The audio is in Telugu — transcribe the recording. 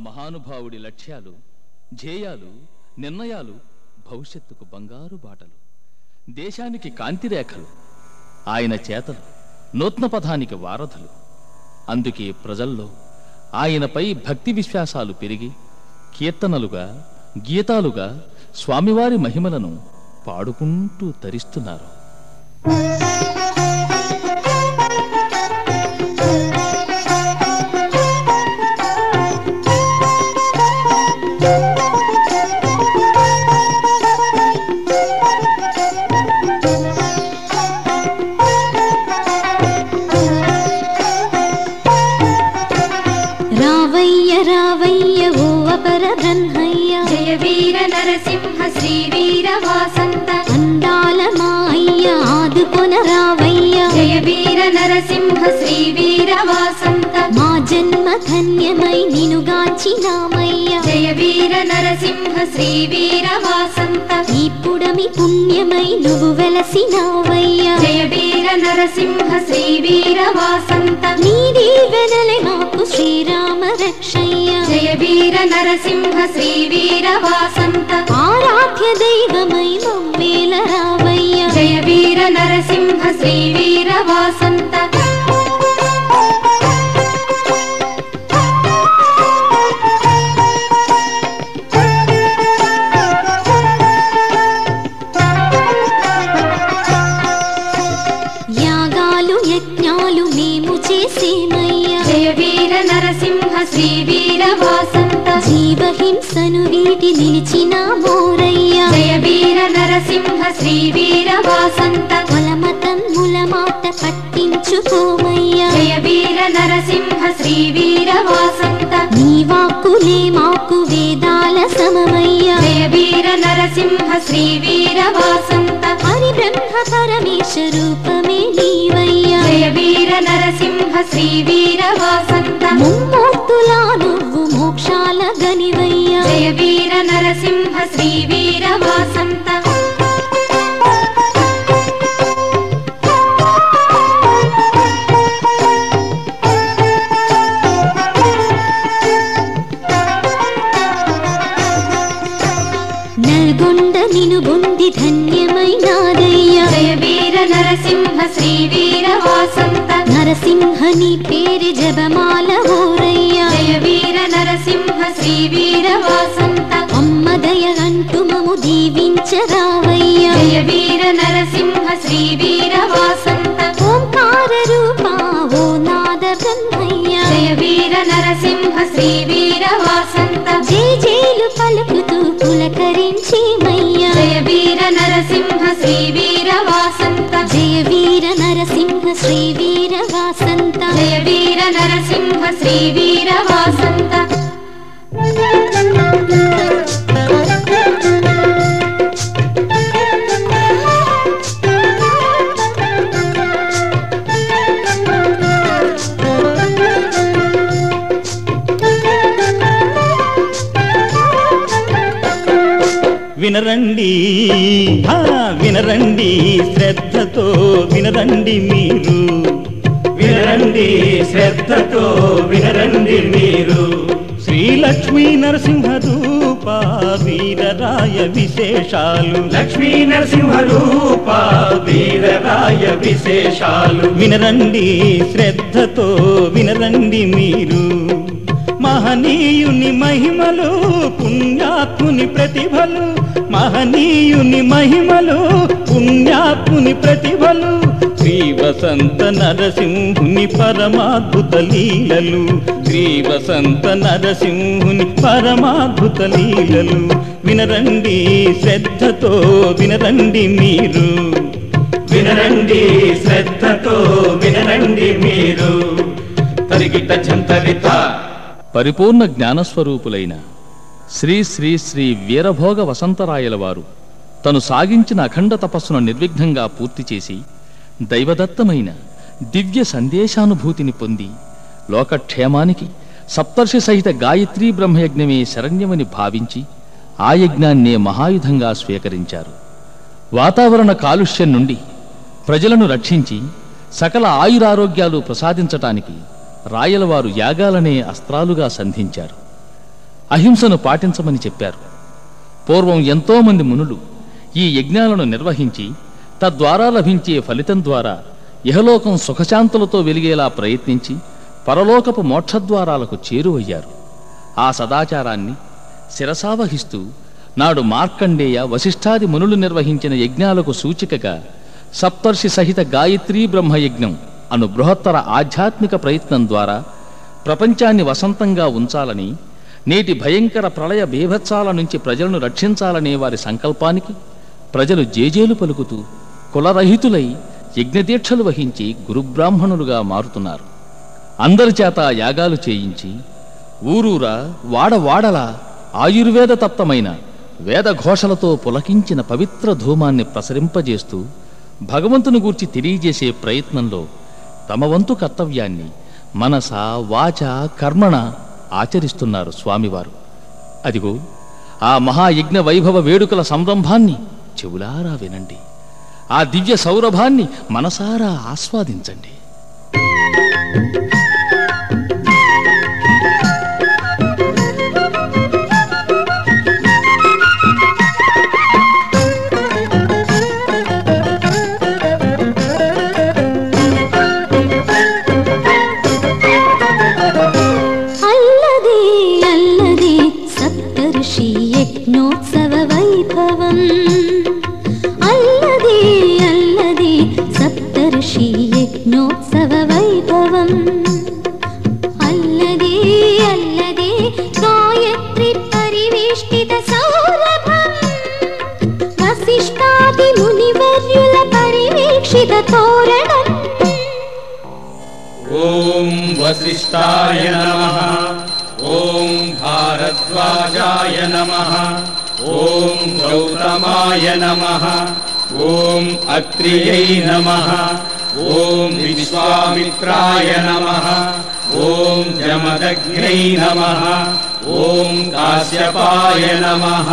మహానుభావుడి లక్ష్యాలు, ధ్యేయాలు, నిర్ణయాలు భవిష్యత్తుకు బంగారు బాటలు, దేశానికి కాంతిరేఖలు, ఆయన చేతలు నూతన పథానికి వారధులు. అందుకే ప్రజల్లో ఆయనపై భక్తి విశ్వాసాలు పెరిగి కీర్తనలుగా, గీతాలుగా స్వామివారి మహిమలను పాడుకుంటూ తరిస్తున్నారు. నరసింహ శ్రీ వీర వాసంత మా జన్మ ధన్యమై నినుగాంచినామయ్య. జయ వీర నరసింహ శ్రీ వీర వాసంత ఈ పుడమి పుణ్యమై నువ్వు వెలసినావయ్య. జయ వీర నరసింహ శ్రీ వీర వాసంత నీ దీవెనలే మాకు శ్రీరామ రక్షయ్య. జయ వీర నరసింహ శ్రీ వీర వాసంత ఆరాధ్య దైవమై మమ్మేల రావయ్య. జయ వీర నరసింహ శ్రీ వీర వాసంత యాగాలు యజ్ఞాలు మేము చేసేమయ్య. జయ వీర నరసింహ శ్రీ వీర వాసంత జీవహింసను వీటి నిలిచిన మోరయ్య. జయ వీర నరసింహ శ్రీ వీర వాసంత కులమతమ్ముల మాట పట్టించుకోమయ్య. జయ వీర నరసింహ శ్రీ వీర వాసంత నీ వాక్కులే మాకు వేదాల సమమయ్య. జయ వీర నరసింహ శ్రీ వీర వాసంత హరి బ్రహ్మ పరమేశ రూపమే నీవయ్య. జయ వీర నరసింహ శ్రీ వీర వాసంత ముమ్మూర్తులా నువ్వు మోక్షాల గనివయ్య. జయ వీర నరసింహ శ్రీ వీర వాసంత నల్గొండ నిను బొంది ధన్యమైనాదయ్య. జయ వీర నరసింహ శ్రీ వీర వాసంత నరసింహ నీ పేరు జపమాల ఓరయ్య. జయ వీర నరసింహ శ్రీ వీర వాసంత అమ్మ దయ అంటూ మము దీవించరావయ్య. జయ వీర నరసింహ శ్రీ వీర వాసంత ఓంకార రూపా ఓ నాద బ్రహ్మయ్య. జయ వీర నరసింహ శ్రీ వీర వాసంత జయ జయలు పలుకుతూ పులకరించేమయ్య. జయ వీర నరసింహ శ్రీ వీర వాసంత జయ వీర నరసింహ శ్రీ వీర వాసంత జయ వీర నరసింహ శ్రీ వీర వాసంత వినరండి వినరండి శ్రద్ధతో వినరండి మీరు. వినరండి శ్రద్ధతో వినరండి మీరు. శ్రీలక్ష్మీ నరసింహ రూప వీరరాయ విశేషాలు. లక్ష్మీ నరసింహ రూప వీరరాయ విశేషాలు. వినరండి శ్రద్ధతో వినరండి మీరు. మహనీయుని మహిమలు పుణ్యాత్ముని ప్రతిభలు. మహనీయుని మహిమలు పుణ్యాత్ముని ప్రతిభలు. శ్రీ వసంత నరసింహుని పరమాద్భుత లీలలు. శ్రీ వసంత నరసింహుని పరమాద్భుత లీలలు. వినరండి శ్రద్ధతో వినరండి మీరు. వినరండి శ్రద్ధతో వినరండి మీరు. తరిగిట చంతరిత పరిపూర్ణ జ్ఞానస్వరూపులైన శ్రీ శ్రీ శ్రీ వీరభోగ వసంతరాయల వారు తను సాగించిన అఖండ తపస్సును నిర్విఘ్నంగా పూర్తి చేసి దైవదత్తమైన దివ్య సందేశానుభూతిని పొంది లోకక్షేమానికి సప్తర్షి సహిత గాయత్రీ బ్రహ్మయజ్ఞమే శరణ్యమని భావించి ఆ యజ్ఞాన్నే మహాయుధంగా స్వీకరించారు. వాతావరణ కాలుష్యం నుండి ప్రజలను రక్షించి సకల ఆయురారోగ్యాలు ప్రసాదించటానికి రాయలవారు యాగాలనే అస్త్రాలుగా సంధించారు. అహింసను పాటించమని చెప్పారు. పూర్వం ఎంతోమంది మునులు ఈ యజ్ఞాలను నిర్వహించి తద్వారా లభించే ఫలితం ద్వారా ఇహలోకం సుఖశాంతులతో వెలిగేలా ప్రయత్నించి పరలోకపు మోక్షద్వారాలకు చేరువయ్యారు. ఆ సదాచారాన్ని శిరసావహిస్తూ నాడు మార్కండేయ వశిష్ఠాది మునులు నిర్వహించిన యజ్ఞాలకు సూచికగా సప్తర్షి సహిత గాయత్రీ బ్రహ్మయజ్ఞం అను బృహత్తర ఆధ్యాత్మిక ప్రయత్నం ద్వారా ప్రపంచాన్ని వసంతంగా ఉంచాలని, నేటి భయంకర ప్రళయ బీభత్సాల నుంచి ప్రజలను రక్షించాలనే వారి సంకల్పానికి ప్రజలు జేజేలు పలుకుతూ కులరహితులై యజ్ఞదీక్షలు వహించి గురుబ్రాహ్మణులుగా మారుతున్నారు. అందరి చేత యాగాలు చేయించి ఊరూరా వాడవాడలా ఆయుర్వేద తప్తమైన వేదఘోషలతో పులకించిన పవిత్ర ధూమాన్ని ప్రసరింపజేస్తూ భగవంతుని గూర్చి తెలియజేసే ప్రయత్నంలో తమ వంతు కర్తవ్యాన్ని మనస వాచ కర్మణ ఆచరిస్తున్నారు స్వామివారు. అదిగో ఆ మహాయజ్ఞ వైభవ వేడుకల సంరంభాన్ని చెవులారా వినండి. ఆ దివ్య సౌరభాన్ని మనసారా ఆస్వాదించండి. ఓం వశిష్ఠాయ నమః. ఓం భారద్వాజాయ నమః. ఓం గౌతమాయ నమః. ఓం అత్రియై నమః. ఓం విశ్వామిత్రాయ నమః. ఓం జమదగ్న్యై నమః. ఓం కాశ్యపాయ నమః.